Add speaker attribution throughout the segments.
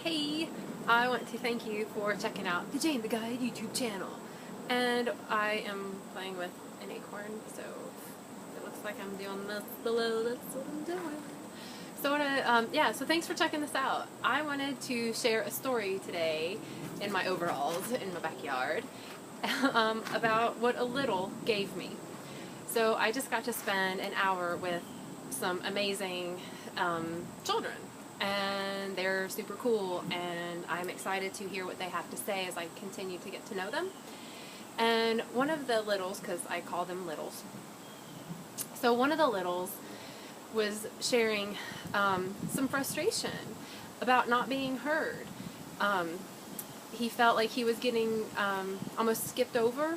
Speaker 1: Hey, I want to thank you for checking out the Jane the Guide YouTube channel. And I am playing with an acorn, so it looks like I'm doing this below, that's what I'm doing. So thanks for checking this out. I wanted to share a story today in my overalls in my backyard about what a little gave me. So I just got to spend an hour with some amazing children, and they're super cool, and I'm excited to hear what they have to say as I continue to get to know them. And one of the littles, because I call them littles, so one of the littles was sharing some frustration about not being heard. He felt like he was getting almost skipped over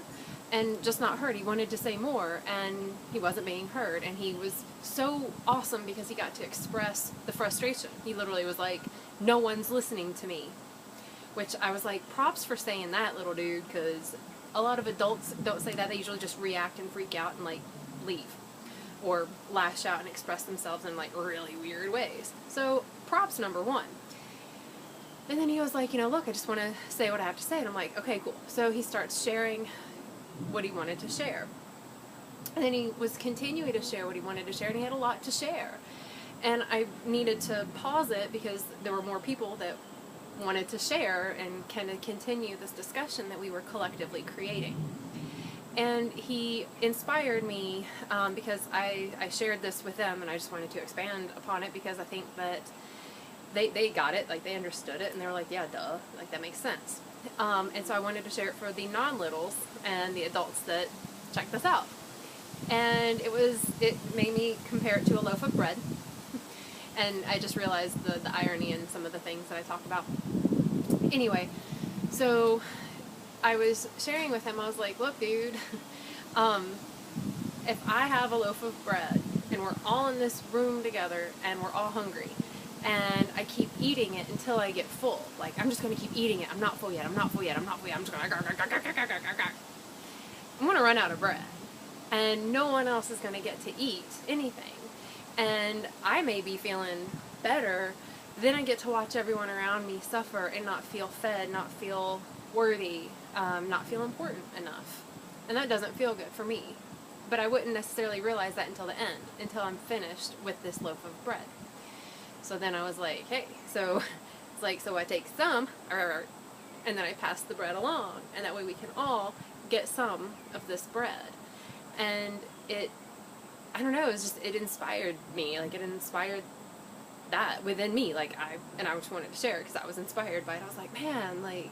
Speaker 1: and just not heard. He wanted to say more, and he wasn't being heard. And he was so awesome because he got to express the frustration. He literally was like, no one's listening to me. Which I was like, props for saying that, little dude, because a lot of adults don't say that. They usually just react and freak out and like leave, or lash out and express themselves in like really weird ways. So props number one. And then he was like, look, I just want to say what I have to say. And I'm like, okay, cool. So he starts sharing what he wanted to share. And then he was continuing to share what he wanted to share, and he had a lot to share. And I needed to pause it because there were more people that wanted to share and kind of continue this discussion that we were collectively creating. And he inspired me because I shared this with them, and I just wanted to expand upon it because I think that they got it, like they understood it, and they were like, yeah, duh, like that makes sense. And so I wanted to share it for the non-littles and the adults that check this out. And it made me compare it to a loaf of bread. And I just realized the irony in some of the things that I talk about. Anyway, so I was sharing with him, I was like, look, dude, if I have a loaf of bread and we're all in this room together and we're all hungry, and I keep eating it until I get full. Like, I'm just going to keep eating it. I'm not full yet. I'm not full yet. I'm not full yet. I'm just going to I'm going to run out of bread. And no one else is going to get to eat anything. And I may be feeling better. Then I get to watch everyone around me suffer and not feel fed, not feel worthy, not feel important enough. And that doesn't feel good for me. But I wouldn't necessarily realize that until the end, until I'm finished with this loaf of bread. So then I was like, hey, so it's like, so I take some, and then I pass the bread along, and that way we can all get some of this bread. And I don't know, it inspired me, like it inspired that within me, like I just wanted to share because I was inspired by it. I was like, man, like,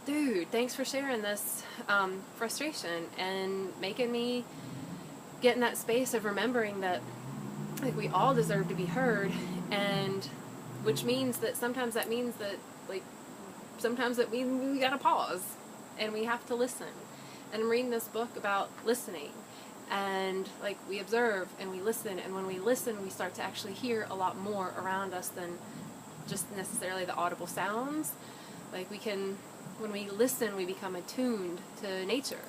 Speaker 1: dude, thanks for sharing this frustration and making me get in that space of remembering that like we all deserve to be heard, and which means that sometimes that means that like sometimes that we gotta pause and we have to listen. And I'm reading this book about listening, and like we observe and we listen, and when we listen we start to actually hear a lot more around us than just necessarily the audible sounds. Like when we listen, we become attuned to nature.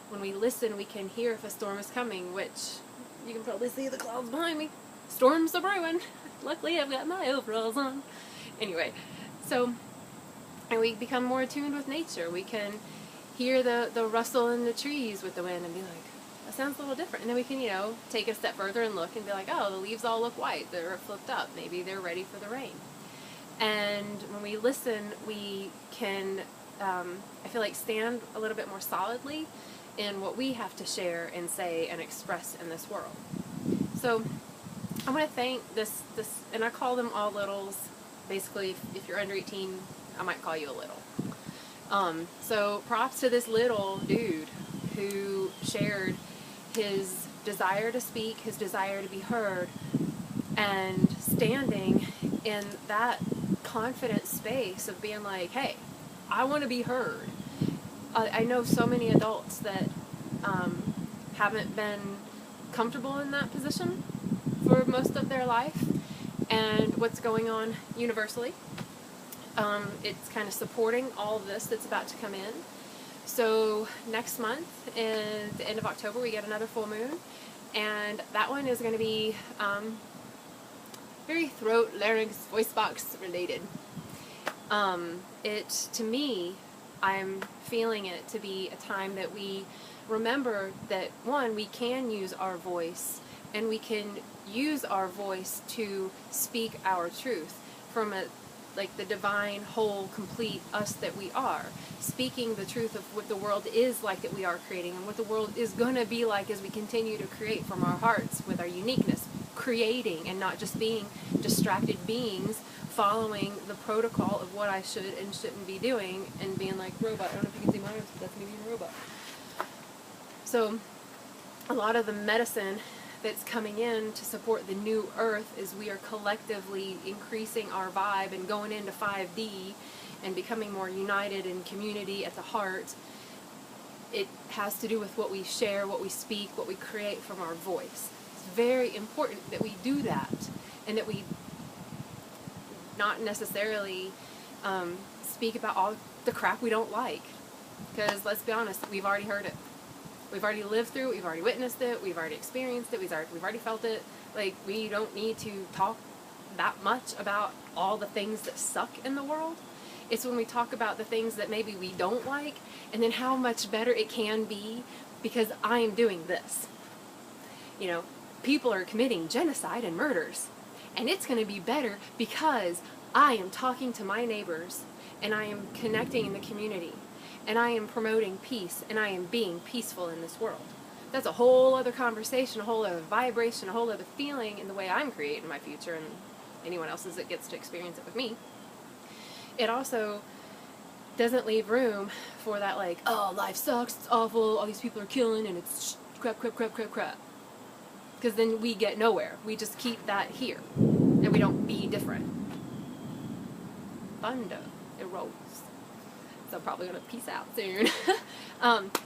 Speaker 1: When we listen, we can hear if a storm is coming, which you can probably see the clouds behind me. Storms are brewing. Luckily, I've got my overalls on. Anyway, and we become more attuned with nature. We can hear the rustle in the trees with the wind and be like, that sounds a little different. And then we can, take a step further and look and be like, oh, the leaves all look white. They're flipped up. Maybe they're ready for the rain. And when we listen, we can, I feel like, stand a little bit more solidly in what we have to share and say and express in this world. So I want to thank this, and I call them all littles. Basically, if you're under 18, I might call you a little. So props to this little dude who shared his desire to speak, his desire to be heard, and standing in that confident space of being like, hey, I want to be heard. I know so many adults that haven't been comfortable in that position for most of their life, and what's going on universally. It's kind of supporting all of this that's about to come in. So next month, in the end of October, we get another full moon, and that one is going to be very throat, larynx, voice box related. To me, I'm feeling it to be a time that we remember that, one, we can use our voice, and we can use our voice to speak our truth from like the divine, whole, complete us that we are, speaking the truth of what the world is like that we are creating, and what the world is going to be like as we continue to create from our hearts with our uniqueness, creating and not just being distracted beings following the protocol of what I should and shouldn't be doing, and being like robot. I don't know if you can see my arms, but that's me being a robot. So a lot of the medicine that's coming in to support the new earth is we are collectively increasing our vibe and going into 5D and becoming more united in community at the heart. It has to do with what we share, what we speak, what we create from our voice. It's very important that we do that, and that we not necessarily speak about all the crap we don't like, because let's be honest, we've already heard it. We've already lived through it, we've already witnessed it, we've already experienced it, we've already felt it. Like, we don't need to talk that much about all the things that suck in the world. It's when we talk about the things that maybe we don't like, and then how much better it can be because I am doing this. You know, people are committing genocide and murders, and it's going to be better because I am talking to my neighbors, and I am connecting in the community, and I am promoting peace, and I am being peaceful in this world. That's a whole other conversation, a whole other vibration, a whole other feeling in the way I'm creating my future, and anyone else's that gets to experience it with me. It also doesn't leave room for that, like, oh, life sucks, it's awful, all these people are killing, and it's crap, crap, crap, crap, crap. Because then we get nowhere. We just keep that here, and we don't be different. Thunder erodes. So I'm probably going to peace out soon.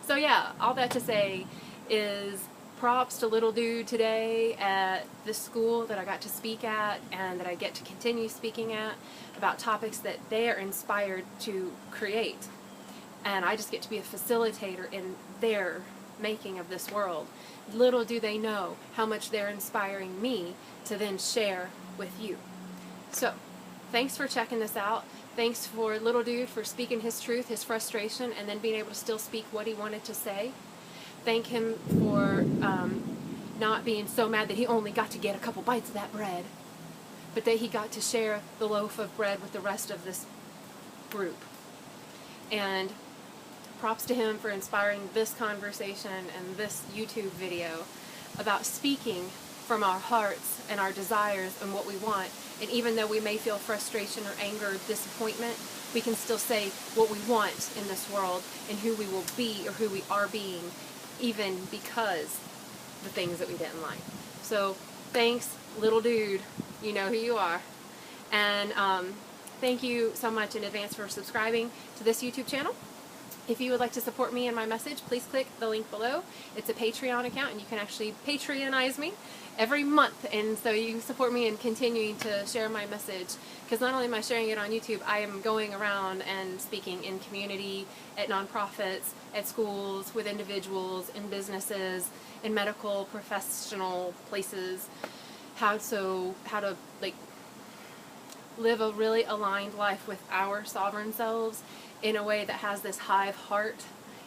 Speaker 1: So yeah, all that to say is props to little dude today at the school that I got to speak at, and that I get to continue speaking at, about topics that they are inspired to create. And I just get to be a facilitator in their making of this world. Little do they know how much they're inspiring me to then share with you. So, thanks for checking this out. Thanks for little dude for speaking his truth, his frustration, and then being able to still speak what he wanted to say. Thank him for not being so mad that he only got to get a couple bites of that bread, but that he got to share the loaf of bread with the rest of this group. And props to him for inspiring this conversation and this YouTube video about speaking from our hearts and our desires and what we want. And even though we may feel frustration or anger or disappointment, we can still say what we want in this world and who we will be or who we are being, even because the things that we didn't like. So thanks, little dude. You know who you are. And thank you so much in advance for subscribing to this YouTube channel. If you would like to support me and my message, please click the link below. It's a Patreon account, and you can actually Patreonize me every month, and so you can support me in continuing to share my message, because not only am I sharing it on YouTube, I am going around and speaking in community, at nonprofits, at schools, with individuals, in businesses, in medical professional places, how to like live a really aligned life with our sovereign selves in a way that has this hive heart,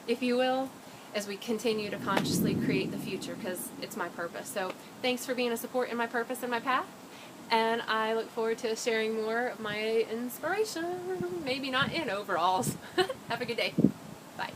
Speaker 1: if you will, as we continue to consciously create the future, because it's my purpose. So thanks for being a support in my purpose and my path, and I look forward to sharing more of my inspiration, maybe not in overalls. Have a good day. Bye.